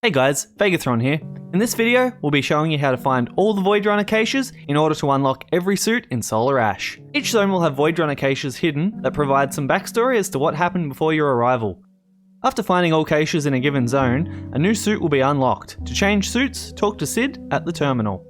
Hey guys, Vegathron here. In this video, we'll be showing you how to find all the voidrunner caches in order to unlock every suit in Solar Ash. Each zone will have voidrunner caches hidden that provide some backstory as to what happened before your arrival. After finding all caches in a given zone, a new suit will be unlocked. To change suits, talk to Sid at the terminal.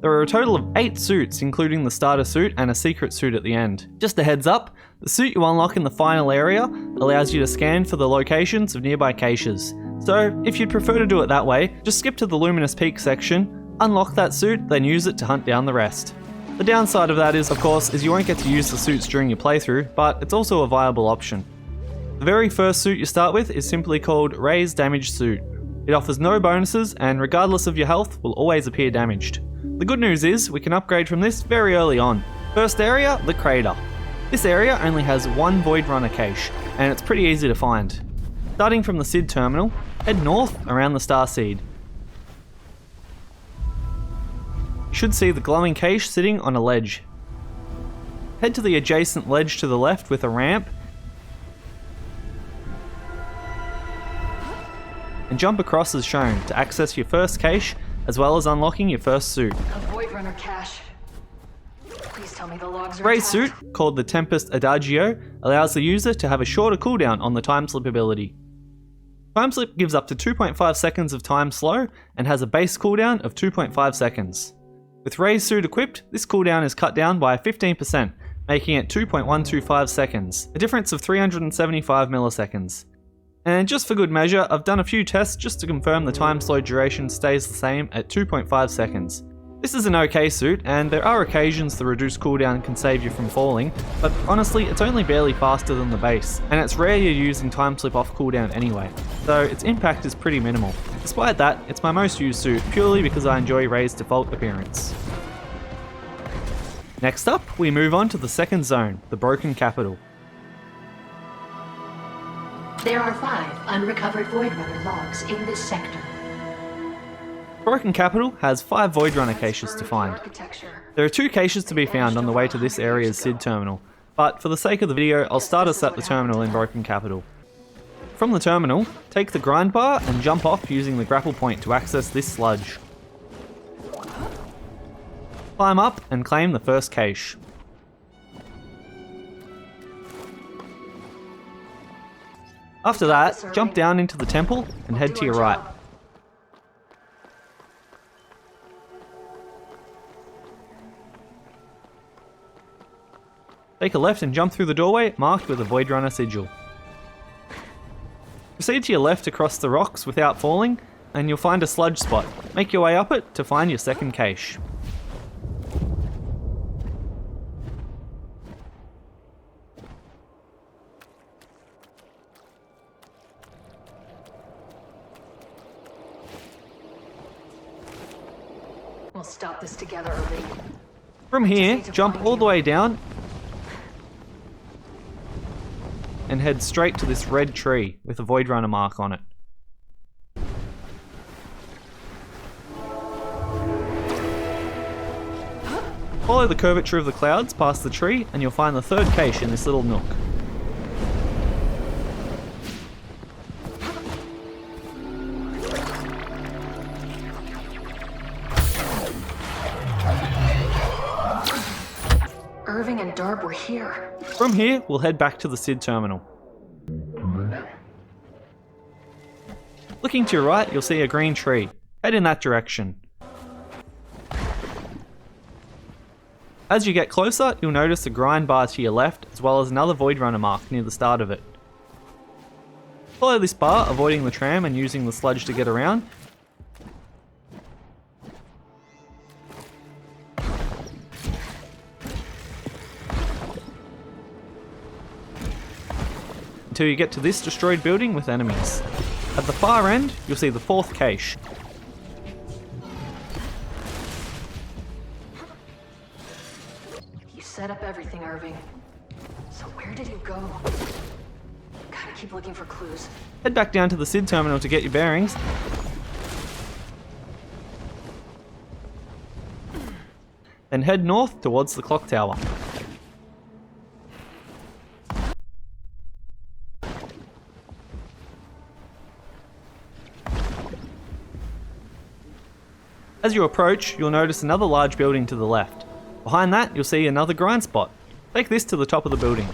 There are a total of 8 suits, including the starter suit and a secret suit at the end. Just a heads up, the suit you unlock in the final area allows you to scan for the locations of nearby caches. So, if you'd prefer to do it that way, just skip to the Luminous Peak section, unlock that suit, then use it to hunt down the rest. The downside of that is, of course, you won't get to use the suits during your playthrough, but it's also a viable option. The very first suit you start with is simply called Raise Damage Suit. It offers no bonuses, and regardless of your health, will always appear damaged. The good news is, we can upgrade from this very early on. First area, the Crater. This area only has one voidrunner cache, and it's pretty easy to find. Starting from the Sid terminal, head north around the Starseed. You should see the glowing cache sitting on a ledge. Head to the adjacent ledge to the left with a ramp, and jump across as shown to access your first cache, as well as unlocking your first suit. A voidrunner cache. Please tell me the logs are Ray's intact. suit, called the Tempest Adagio, allows the user to have a shorter cooldown on the time slip ability. Time slip gives up to 2.5 seconds of time slow and has a base cooldown of 2.5 seconds. With Ray's suit equipped, this cooldown is cut down by 15%, making it 2.125 seconds, a difference of 375 milliseconds. And just for good measure, I've done a few tests just to confirm the time slow duration stays the same at 2.5 seconds. This is an okay suit, and there are occasions the reduced cooldown can save you from falling, but honestly it's only barely faster than the base, and it's rare you're using time slip off cooldown anyway, so its impact is pretty minimal. Despite that, it's my most used suit, purely because I enjoy Ray's default appearance. Next up, we move on to the second zone, the Broken Capital. There are 5 unrecovered voidrunner logs in this sector. Broken Capital has 5 voidrunner caches to find. There are 2 caches to be found on the way to this area's Sid terminal, but for the sake of the video, I'll start us at the terminal in Broken Capital. From the terminal, take the grind bar and jump off using the grapple point to access this sludge. Climb up and claim the first cache. After that, jump down into the temple and head to your right. Take a left and jump through the doorway marked with a voidrunner sigil. Proceed to your left across the rocks without falling, and you'll find a sludge spot. Make your way up it to find your second cache. We'll stop this together, Irving. From here, jump all the way down and head straight to this red tree with a voidrunner mark on it. Follow the curvature of the clouds past the tree and you'll find the third cache in this little nook. Irving and Darb were here. From here, we'll head back to the Sid terminal. Looking to your right, you'll see a green tree. Head in that direction. As you get closer, you'll notice a grind bar to your left, as well as another voidrunner mark near the start of it. Follow this bar, avoiding the tram and using the sludge to get around. Until you get to this destroyed building with enemies. At the far end, you'll see the 4th cache. You set up everything, Irving. So where did you go? Gotta keep looking for clues. Head back down to the Sid terminal to get your bearings. Then head north towards the clock tower. As you approach, you'll notice another large building to the left. Behind that, you'll see another grind spot. Take this to the top of the building.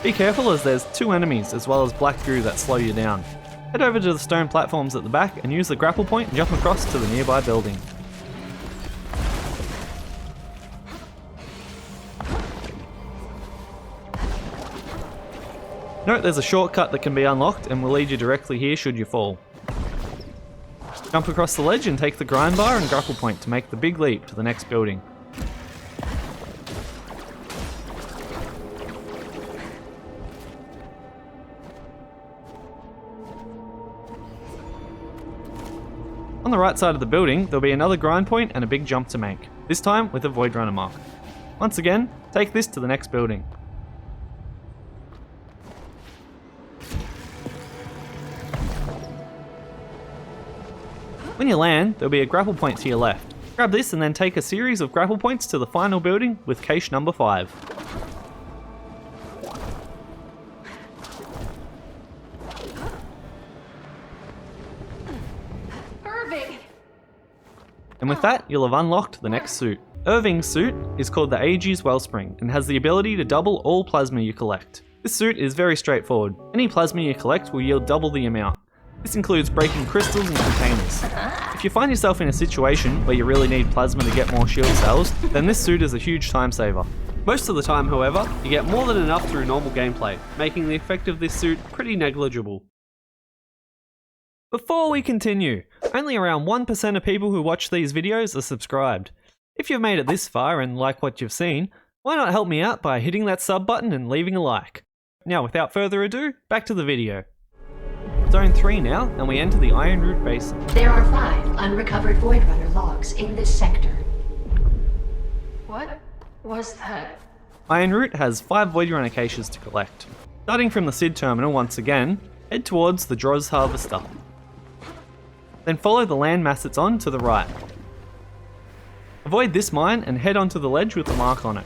Be careful as there's 2 enemies as well as black goo that slow you down. Head over to the stone platforms at the back and use the grapple point and jump across to the nearby building. Note there's a shortcut that can be unlocked and will lead you directly here should you fall. Jump across the ledge and take the grind bar and grapple point to make the big leap to the next building. On the right side of the building, there'll be another grind point and a big jump to make, this time with a voidrunner mark. Once again, take this to the next building. When you land, there'll be a grapple point to your left. Grab this and then take a series of grapple points to the final building with cache number 5. And with that, you'll have unlocked the next suit. Irving's suit is called the Aegis Wellspring and has the ability to double all plasma you collect. This suit is very straightforward. Any plasma you collect will yield double the amount. This includes breaking crystals and containers. If you find yourself in a situation where you really need plasma to get more shield cells, then this suit is a huge time saver. Most of the time, however, you get more than enough through normal gameplay, making the effect of this suit pretty negligible. Before we continue, only around 1% of people who watch these videos are subscribed. If you've made it this far and like what you've seen, why not help me out by hitting that sub button and leaving a like. Now without further ado, back to the video. Zone 3 now, and we enter the Ironroot Basin. There are 5 unrecovered voidrunner logs in this sector. What was that? Ironroot has 5 voidrunner caches to collect. Starting from the SID terminal once again, head towards the Droz Harvester. Then follow the landmass it's on to the right. Avoid this mine and head onto the ledge with the mark on it.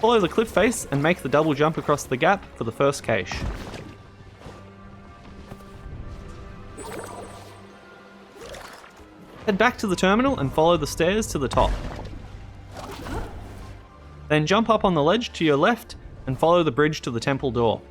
Follow the cliff face and make the double jump across the gap for the first cache. Head back to the terminal and follow the stairs to the top. Then jump up on the ledge to your left and follow the bridge to the temple door.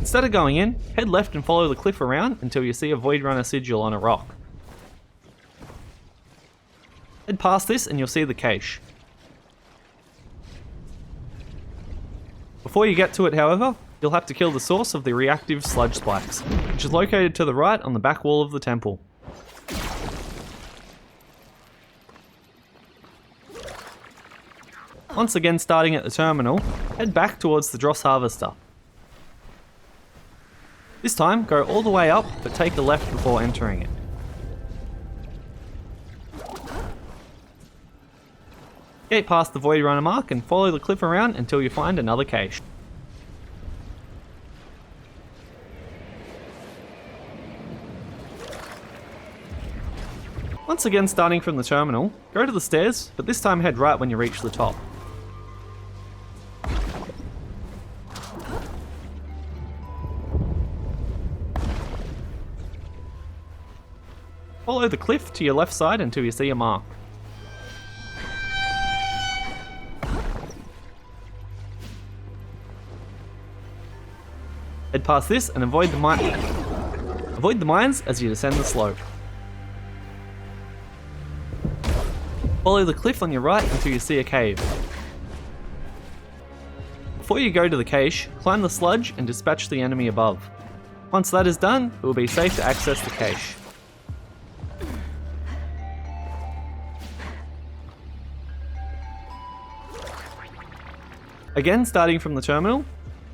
Instead of going in, head left and follow the cliff around until you see a voidrunner sigil on a rock. Head past this and you'll see the cache. Before you get to it, however, you'll have to kill the source of the reactive sludge spikes, which is located to the right on the back wall of the temple. Once again starting at the terminal, head back towards the Dross Harvester. This time, go all the way up, but take a left before entering it. Get past the voidrunner mark and follow the cliff around until you find another cache. Once again starting from the terminal, go to the stairs, but this time head right when you reach the top. Follow the cliff to your left side until you see a mark. Head past this and avoid the mines as you descend the slope. Follow the cliff on your right until you see a cave. Before you go to the cache, climb the sludge and dispatch the enemy above. Once that is done, it will be safe to access the cache. Again, starting from the terminal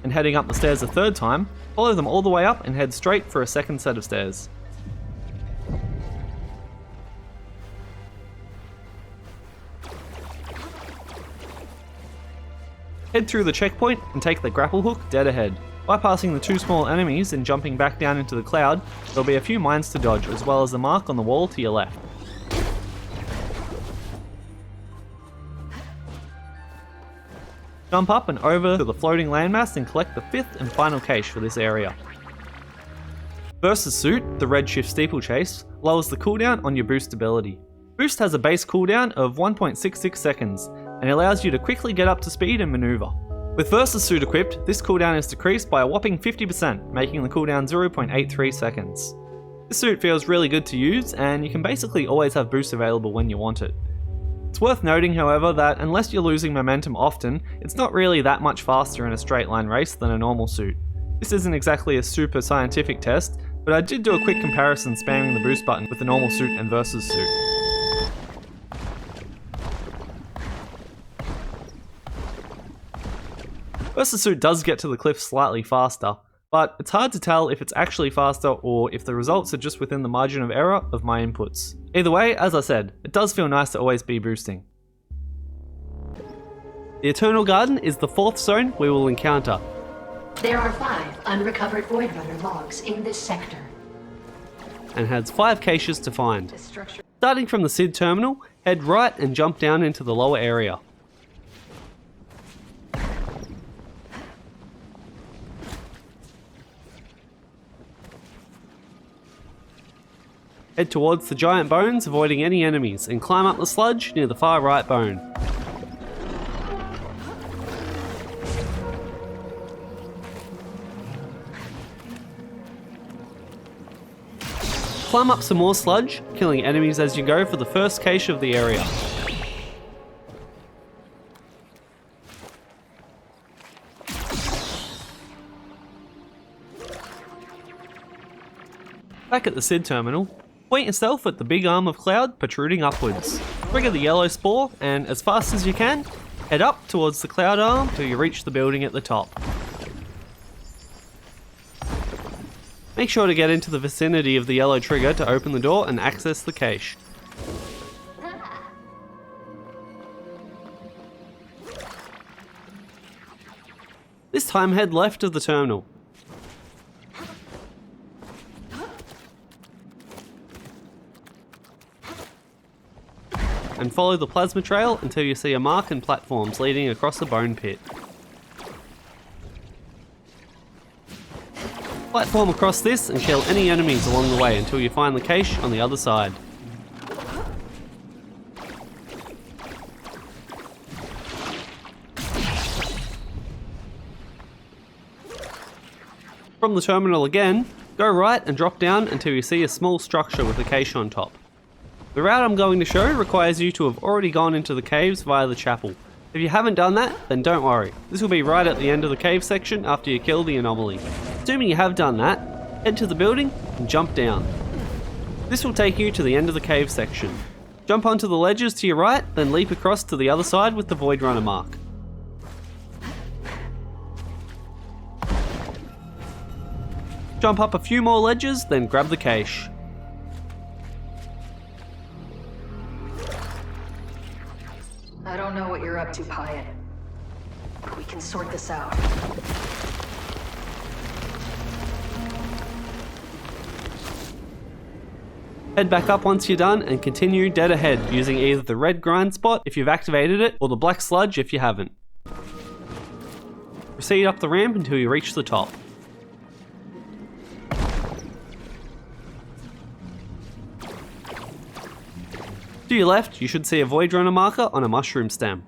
and heading up the stairs a third time, follow them all the way up and head straight for a second set of stairs. Head through the checkpoint and take the grapple hook dead ahead. Bypassing the two small enemies and jumping back down into the cloud, there'll be a few mines to dodge, as well as the mark on the wall to your left. Jump up and over to the floating landmass and collect the 5th and final cache for this area. Versus suit, the Redshift Steeplechase, lowers the cooldown on your boost ability. Boost has a base cooldown of 1.66 seconds, and allows you to quickly get up to speed and maneuver. With Versus suit equipped, this cooldown is decreased by a whopping 50%, making the cooldown 0.83 seconds. This suit feels really good to use, and you can basically always have boost available when you want it. It's worth noting, however, that unless you're losing momentum often, it's not really that much faster in a straight line race than a normal suit. This isn't exactly a super scientific test, but I did do a quick comparison spamming the boost button with the normal suit and Versus suit. Versus suit does get to the cliff slightly faster, but it's hard to tell if it's actually faster or if the results are just within the margin of error of my inputs. Either way, as I said, it does feel nice to always be boosting. The Eternal Garden is the 4th zone we will encounter. There are 5 unrecovered voidrunner logs in this sector. And has 5 caches to find. Starting from the SID terminal, head right and jump down into the lower area. Head towards the giant bones, avoiding any enemies, and climb up the sludge near the far right bone. Climb up some more sludge, killing enemies as you go for the first cache of the area. Back at the SID terminal, point yourself at the big arm of cloud protruding upwards. Trigger the yellow spore, and as fast as you can, head up towards the cloud arm till you reach the building at the top. Make sure to get into the vicinity of the yellow trigger to open the door and access the cache. This time head left of the terminal. And follow the plasma trail until you see a mark and platforms leading across the bone pit. Platform across this and kill any enemies along the way until you find the cache on the other side. From the terminal again, go right and drop down until you see a small structure with a cache on top. The route I'm going to show requires you to have already gone into the caves via the chapel. If you haven't done that, then don't worry. This will be right at the end of the cave section after you kill the anomaly. Assuming you have done that, head to the building and jump down. This will take you to the end of the cave section. Jump onto the ledges to your right, then leap across to the other side with the voidrunner mark. Jump up a few more ledges, then grab the cache. I don't know what you're up to, Pyatt, but we can sort this out. Head back up once you're done and continue dead ahead using either the red grind spot if you've activated it or the black sludge if you haven't. Proceed up the ramp until you reach the top. To your left, you should see a voidrunner marker on a mushroom stem.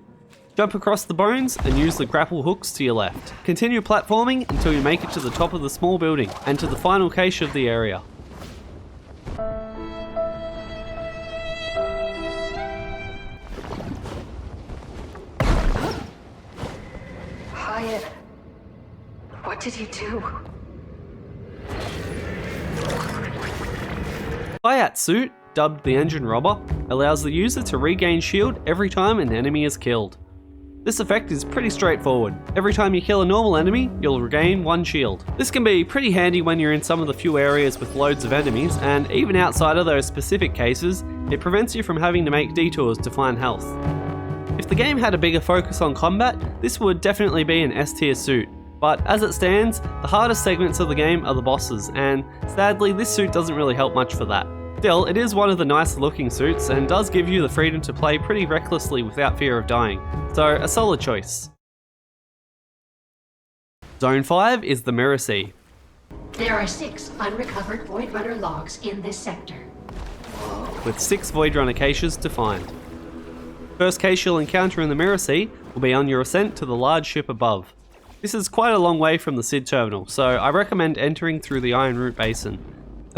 Jump across the bones and use the grapple hooks to your left. Continue platforming until you make it to the top of the small building and to the final cache of the area. Pyatt, what did you do? Pyatt's suit, dubbed the Engine Robber, allows the user to regain shield every time an enemy is killed. This effect is pretty straightforward. Every time you kill a normal enemy, you'll regain 1 shield. This can be pretty handy when you're in some of the few areas with loads of enemies, and even outside of those specific cases, it prevents you from having to make detours to find health. If the game had a bigger focus on combat, this would definitely be an S tier suit, but as it stands, the hardest segments of the game are the bosses, and sadly this suit doesn't really help much for that. Still, it is one of the nicer looking suits and does give you the freedom to play pretty recklessly without fear of dying, so a solid choice. Zone 5 is the Mirrorsea. There are 6 unrecovered voidrunner logs in this sector. With 6 voidrunner caches to find. First cache you'll encounter in the Mirrorsea will be on your ascent to the large ship above. This is quite a long way from the SID terminal, so I recommend entering through the Ironroot Basin.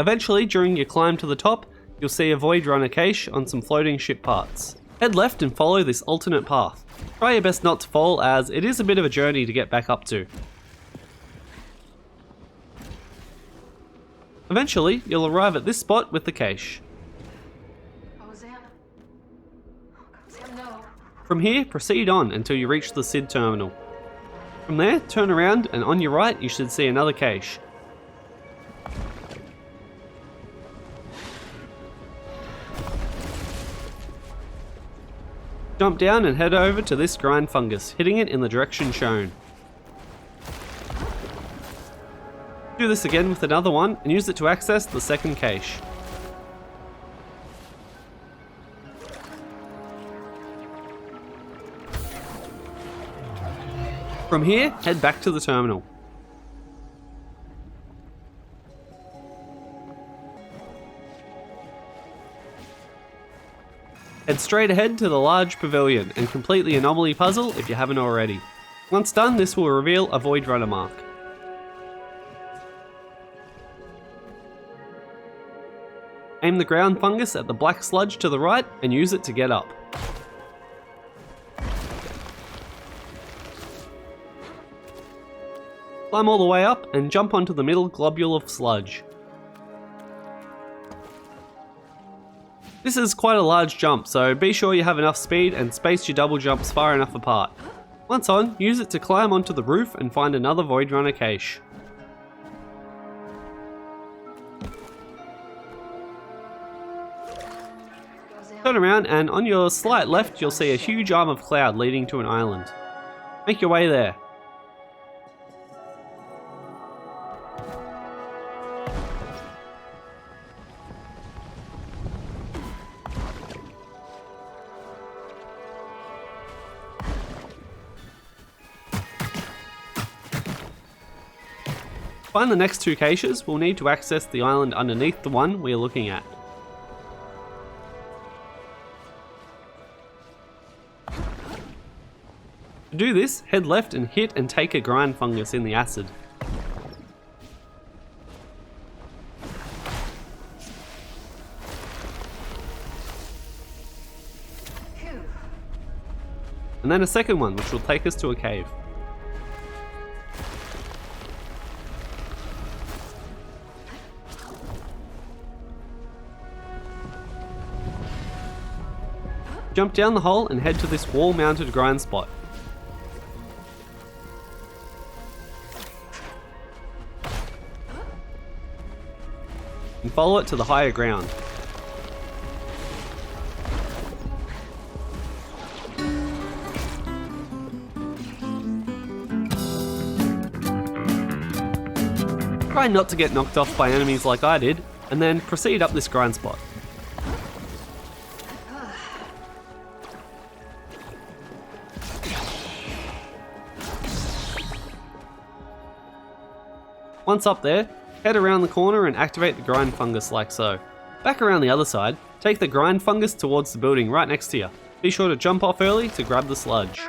Eventually, during your climb to the top, you'll see a voidrunner cache on some floating ship parts. Head left and follow this alternate path. Try your best not to fall, as it is a bit of a journey to get back up to. Eventually, you'll arrive at this spot with the cache. Oh, Sam. Oh, God, Sam, no. From here, proceed on until you reach the SID terminal. From there, turn around and on your right you should see another cache. Jump down and head over to this grind fungus, hitting it in the direction shown. Do this again with another one and use it to access the second cache. From here, head back to the terminal. Head straight ahead to the large pavilion and complete the anomaly puzzle if you haven't already. Once done, this will reveal a voidrunner mark. Aim the ground fungus at the black sludge to the right and use it to get up. Climb all the way up and jump onto the middle globule of sludge. This is quite a large jump, so be sure you have enough speed and space your double jumps far enough apart. Once on, use it to climb onto the roof and find another voidrunner cache. Turn around and on your slight left you'll see a huge arm of cloud leading to an island. Make your way there. To find the next 2 caches, we'll need to access the island underneath the one we're looking at. To do this, head left and hit and take a grind fungus in the acid. Phew. And then a second one, which will take us to a cave. Jump down the hole and head to this wall-mounted grind spot. And follow it to the higher ground. Try not to get knocked off by enemies like I did, and then proceed up this grind spot. Once up there, head around the corner and activate the grind fungus like so. Back around the other side, take the grind fungus towards the building right next to you. Be sure to jump off early to grab the sludge.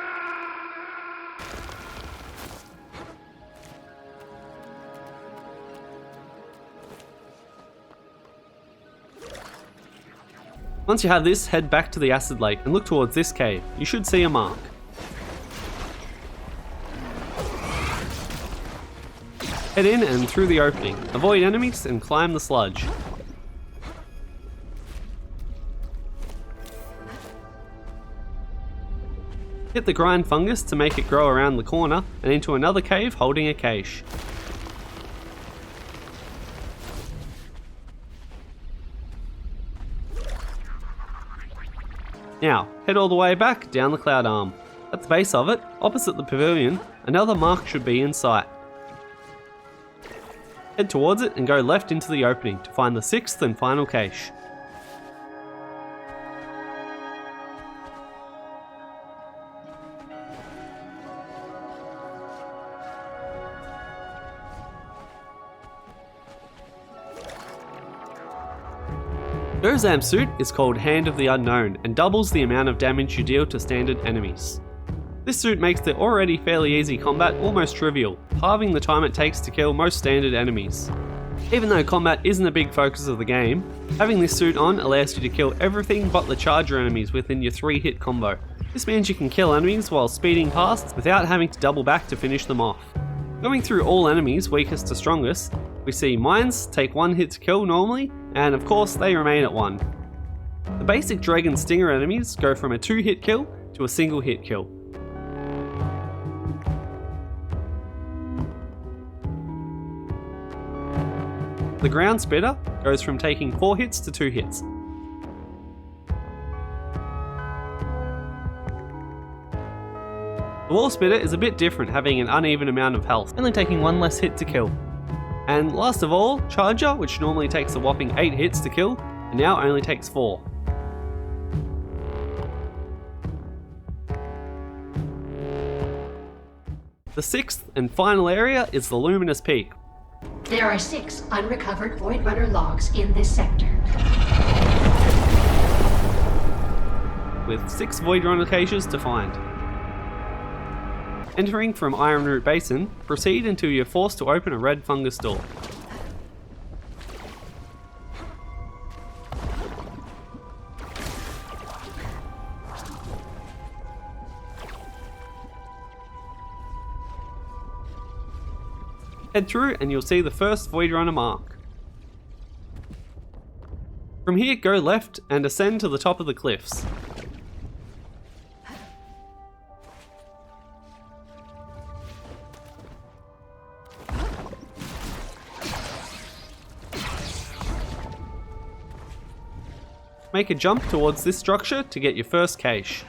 Once you have this, head back to the acid lake and look towards this cave. You should see a mark. Head in and through the opening, avoid enemies and climb the sludge. Hit the grind fungus to make it grow around the corner and into another cave holding a cache. Now, head all the way back down the cloud arm. At the base of it, opposite the pavilion, another mark should be in sight. Head towards it and go left into the opening to find the 6th and final cache. Gozam's suit is called Hand of the Unknown and doubles the amount of damage you deal to standard enemies. This suit makes the already fairly easy combat almost trivial, halving the time it takes to kill most standard enemies. Even though combat isn't a big focus of the game, having this suit on allows you to kill everything but the charger enemies within your 3-hit combo. This means you can kill enemies while speeding past without having to double back to finish them off. Going through all enemies weakest to strongest, we see mines take 1 hit to kill normally, and of course they remain at 1. The basic Dragon Stinger enemies go from a 2-hit kill to a single hit kill. The Ground Spitter goes from taking 4 hits to 2 hits. The Wall Spitter is a bit different, having an uneven amount of health, only taking 1 less hit to kill. And last of all, Charger, which normally takes a whopping 8 hits to kill, and now only takes 4. The 6th and final area is the Luminous Peak. There are 6 unrecovered voidrunner logs in this sector. With 6 voidrunner caches to find. Entering from Ironroot Basin, proceed until you're forced to open a red fungus door. Head through and you'll see the first voidrunner mark. From here, go left and ascend to the top of the cliffs. Make a jump towards this structure to get your first cache.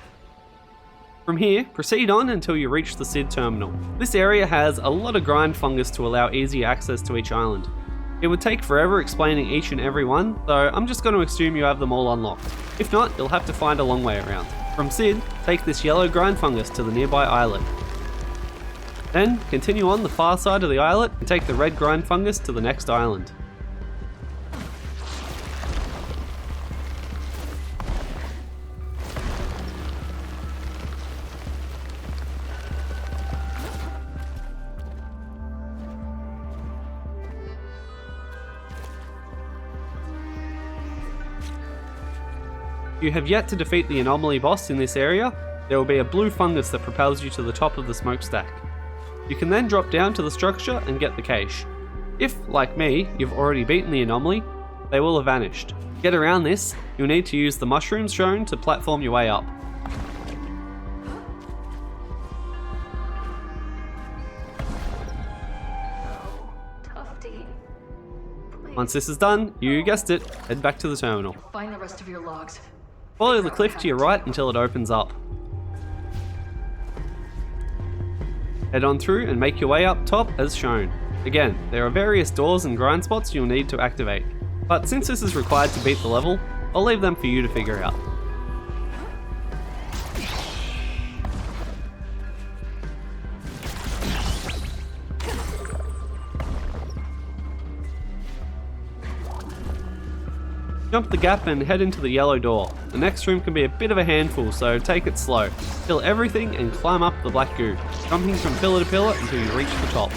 From here, proceed on until you reach the SID terminal. This area has a lot of grind fungus to allow easy access to each island. It would take forever explaining each and every one, so I'm just going to assume you have them all unlocked. If not, you'll have to find a long way around. From SID, take this yellow grind fungus to the nearby islet. Then, continue on the far side of the islet and take the red grind fungus to the next island. You have yet to defeat the anomaly boss in this area. There will be a blue fungus that propels you to the top of the smokestack. You can then drop down to the structure and get the cache. If, like me, you've already beaten the anomaly, they will have vanished. To get around this, you'll need to use the mushrooms shown to platform your way up. Once this is done, you guessed it, head back to the terminal. Find the rest of your logs. Follow the cliff to your right until it opens up. Head on through and make your way up top as shown. Again, there are various doors and grind spots you'll need to activate, but since this is required to beat the level, I'll leave them for you to figure out. Jump the gap and head into the yellow door. The next room can be a bit of a handful, so take it slow. Kill everything and climb up the black goo, jumping from pillar to pillar until you reach the top.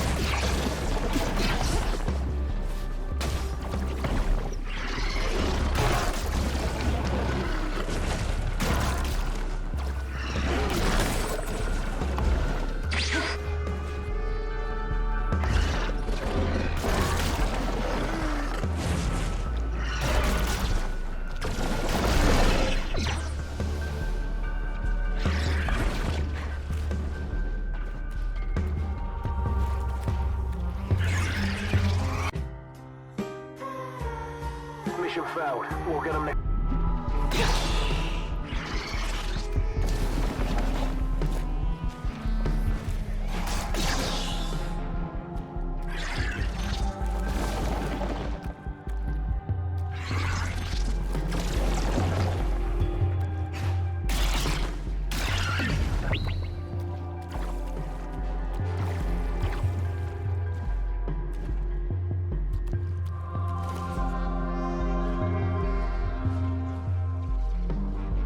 Mission failed. We'll get them next.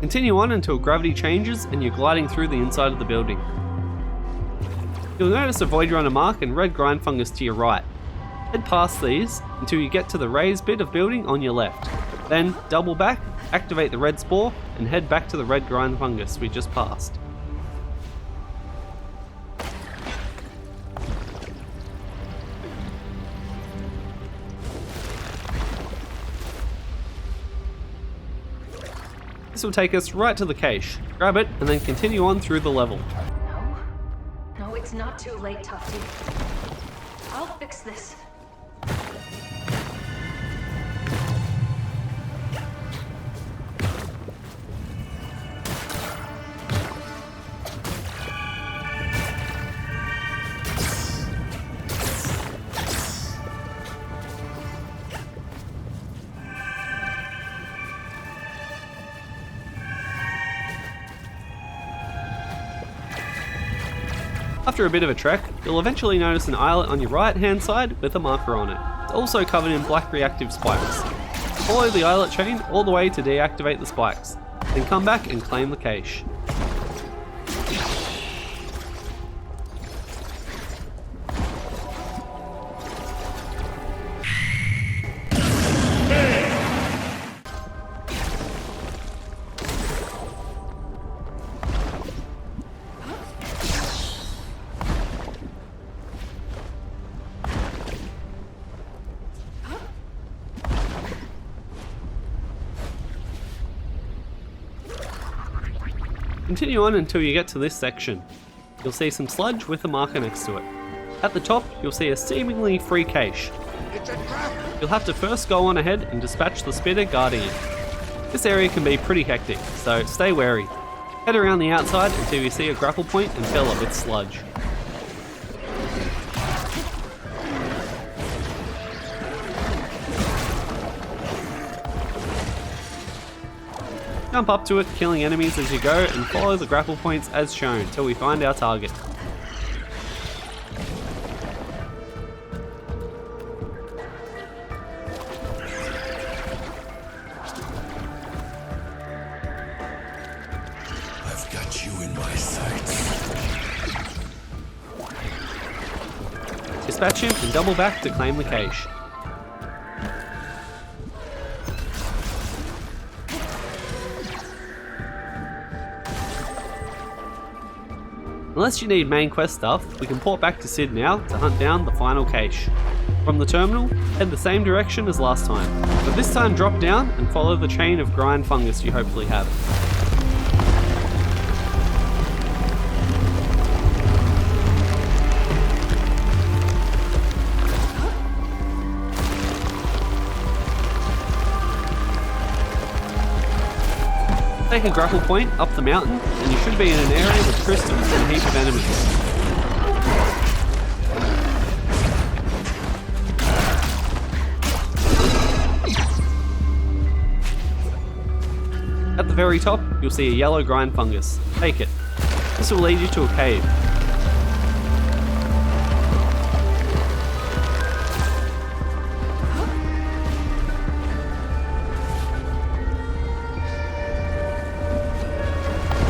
Continue on until gravity changes and you're gliding through the inside of the building. You'll notice a voidrunner mark and red grind fungus to your right. Head past these until you get to the raised bit of building on your left. Then double back, activate the red spore, and head back to the red grind fungus we just passed. This will take us right to the cache. Grab it and then continue on through the level. No, it's not too late, Tufty. I'll fix this. After a bit of a trek, you'll eventually notice an islet on your right hand side with a marker on it. It's also covered in black reactive spikes. Follow the islet chain all the way to deactivate the spikes, then come back and claim the cache. Continue on until you get to this section. You'll see some sludge with a marker next to it. At the top, you'll see a seemingly free cache. You'll have to first go on ahead and dispatch the spitter guarding it. This area can be pretty hectic, so stay wary. Head around the outside until you see a grapple point and fill it with sludge. Jump up to it, killing enemies as you go, and follow the grapple points as shown till we find our target. I've got you in my sights. Dispatch him and double back to claim the cache. Unless you need main quest stuff, we can port back to Sid now to hunt down the final cache. From the terminal, head the same direction as last time, but this time drop down and follow the chain of grind fungus you hopefully have. Take a grapple point up the mountain and you should be in an area with crystals and a heap of enemies. At the very top, you'll see a yellow grind fungus. Take it. This will lead you to a cave.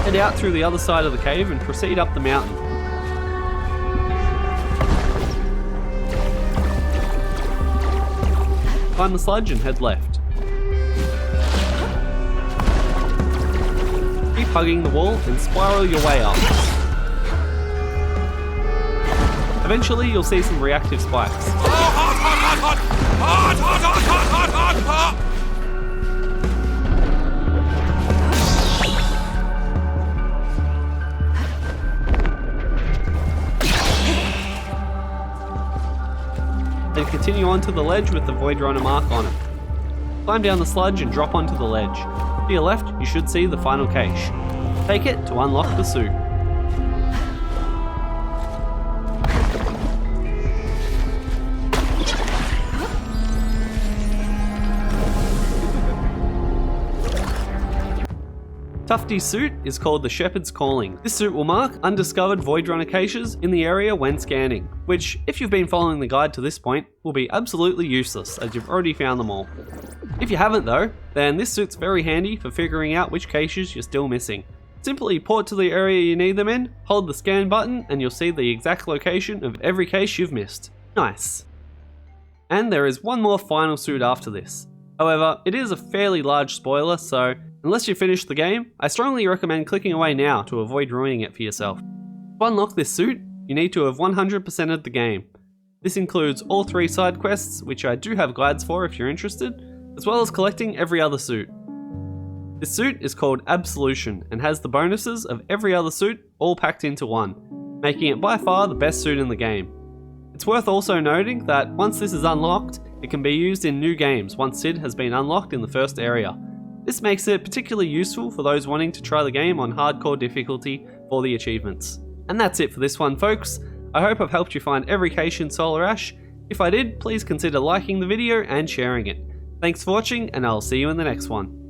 Head out through the other side of the cave and proceed up the mountain. Find the sludge and head left. Keep hugging the wall and spiral your way up. Eventually you'll see some reactive spikes. Then continue on to the ledge with the voidrunner mark on it. Climb down the sludge and drop onto the ledge. To your left, you should see the final cache. Take it to unlock the suit. Tufty's suit is called the Shepard's Calling. This suit will mark undiscovered voidrunner caches in the area when scanning, which, if you've been following the guide to this point, will be absolutely useless as you've already found them all. If you haven't though, then this suit's very handy for figuring out which caches you're still missing. Simply port to the area you need them in, hold the scan button, and you'll see the exact location of every cache you've missed. Nice. And there is one more final suit after this. However, it is a fairly large spoiler, so unless you finish the game, I strongly recommend clicking away now to avoid ruining it for yourself. To unlock this suit, you need to have 100%ed the game. This includes all 3 side quests, which I do have guides for if you're interested, as well as collecting every other suit. This suit is called Absolution and has the bonuses of every other suit all packed into one, making it by far the best suit in the game. It's worth also noting that once this is unlocked, it can be used in new games once Sid has been unlocked in the first area. This makes it particularly useful for those wanting to try the game on hardcore difficulty for the achievements. And that's it for this one, folks. I hope I've helped you find every cache in Solar Ash. If I did, please consider liking the video and sharing it. Thanks for watching, and I'll see you in the next one.